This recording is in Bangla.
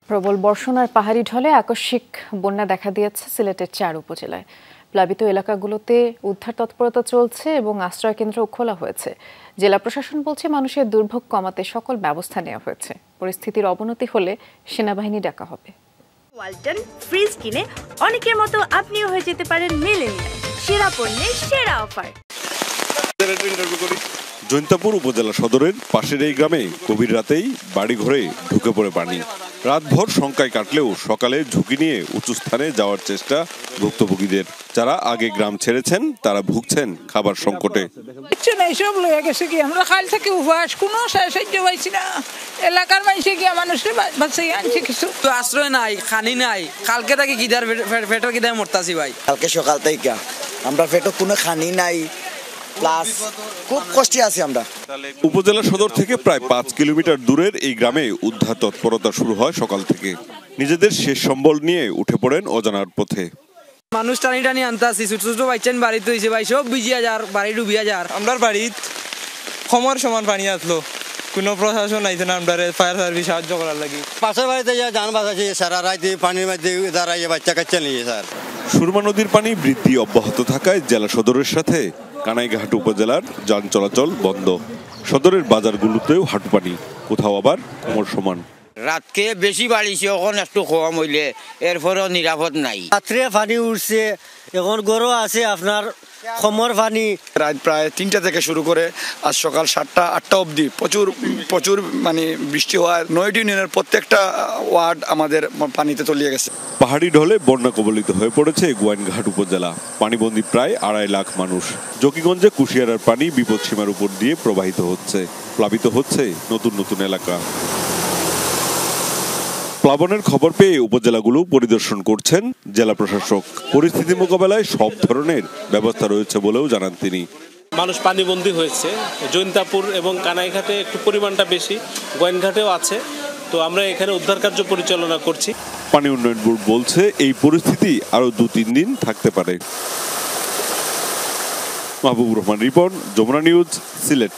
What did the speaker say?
প্রবল বর্ষণ আর পাহাড়ি ঢলে আকস্মিক বন্যা দেখা দিয়েছে সিলেটের 4 উপজেলায়। প্লাবিত এলাকাগুলোতে উদ্ধার তৎপরতা চলছে এবং আশ্রয়কেন্দ্রও খোলা হয়েছে। জেলা প্রশাসন বলছে মানুষের দুর্ভোগ কমাতে সকল ব্যবস্থা নেওয়া হয়েছে। পরিস্থিতির অবনতি হলে সেনাবাহিনী ডাকা হবে। ওয়ালটন ফ্রিজ কিনে অনেকের মতো আপনিও হয়ে যেতে পারেন মিলেনিয়াল। সেরা পণ্যের সেরা অফার। জৈন্তাপুর উপজেলা সদরের পাশের এই গ্রামে গভীর রাতেই বাড়িঘরে ঢুকে পড়ে পানি। রাতভর শঙ্কায় কাটলেও সকালে ঝুঁকি নিয়ে উঁচু স্থানে যাওয়ার চেষ্টা ভুক্তভোগীদের। যারা আগে গ্রাম ছেড়েছেন তারা ভুগছেন খাবার সংকটে। সব লয়ে গেছে কি আমরা কাল থেকে উপবাস কোনো সাহায্য পাইছি না। এলাকার মানুষে গিয়ে মানুষকে বাঁচাই আনছে কিছু তো আশ্রয় নাই, খানি নাই। কালকে থেকে গিদার পেটের গিদার মরতাছি ভাই। কালকে সকাল থেকে আমরা পেটে কোনো খানি নাই, প্লাস খুব কষ্টে আছি আমরা। উপজেলা সদর থেকে প্রায় 5 কিলোমিটার দূরের এই গ্রামে উদ্ধার তৎপরতা শুরু হয় সকাল থেকে। নিজেদের শেষ সম্বল নিয়ে উঠে পড়েন অজানার পথে। মানুষ টানি টানি আনতাছি, ছোট ছোট বাচ্চান বাড়িতে হয়েছে ভাই, সব ভিজিয়া যার, বাড়ি ডুবিয়া যার। আমরা বাড়িত সময়ের সমান পানি আসলো, কোনো প্রশাসন আইছে না আমরা ফায়ার সার্ভিস সাহায্য করার লাগি। পাশের বাড়িতে যা যান বাঁচাছে সারা রাতে পানির মধ্যে দাঁড়াইয়ে বাচ্চা কাচ্চা নিয়ে স্যার। সুরমা নদীর পানি বৃদ্ধি অব্যাহত থাকায় জেলা সদরের সাথে কানাইঘাট উপজেলার যান চলাচল বন্ধ। সদরের বাজারগুলোতেও হাঁটু পানি, কোথাও আবার কোমর সমান। রাতকে বেশি বাড়িছে, এখন একটু কম হইলে এরপরও নিরাপদ নাই। রাত্রে পানি উঠছে, এখন গরু আছে আপনার কোমর পানি। রাত প্রায় 3টা থেকে শুরু করে আজ সকাল 7টা 8টা অবধি প্রচুর মানে বৃষ্টি হওয়ায় 9টি ইউনিয়নের প্রত্যেকটা ওয়ার্ড আমাদের পানিতে তলিয়ে গেছে। পাহাড়ি ঢলে বন্যা কবলিত হয়ে পড়েছে গোয়াইনঘাট উপজেলা। পানিবন্দী প্রায় 2.5 লাখ মানুষ। জকিগঞ্জে কুশিয়ারার পানি বিপদসীমার উপর দিয়ে প্রবাহিত হচ্ছে। প্লাবিত হচ্ছে নতুন নতুন এলাকা। প্লাবনের খবর পেয়ে উপজেলাগুলো পরিদর্শন করছেন জেলা প্রশাসক। পরিস্থিতি মোকাবেলায় সব ধরনের ব্যবস্থা রয়েছে বলেও জানান তিনি। মানুষ পানিবন্দী হয়েছে। জৈন্তাপুর এবং কানাইঘাটে একটু পরিমাণটা বেশি, গোয়াইনঘাটেও আছে। তো আমরা এখানে উদ্ধার কার্য পরিচালনা করছি। পানি উন্নয়ন বোর্ড বলছে এই পরিস্থিতি আরো 2-3 দিন থাকতে পারে। মাহবুবুর রহমান রিপন, যমুনা নিউজ, সিলেট।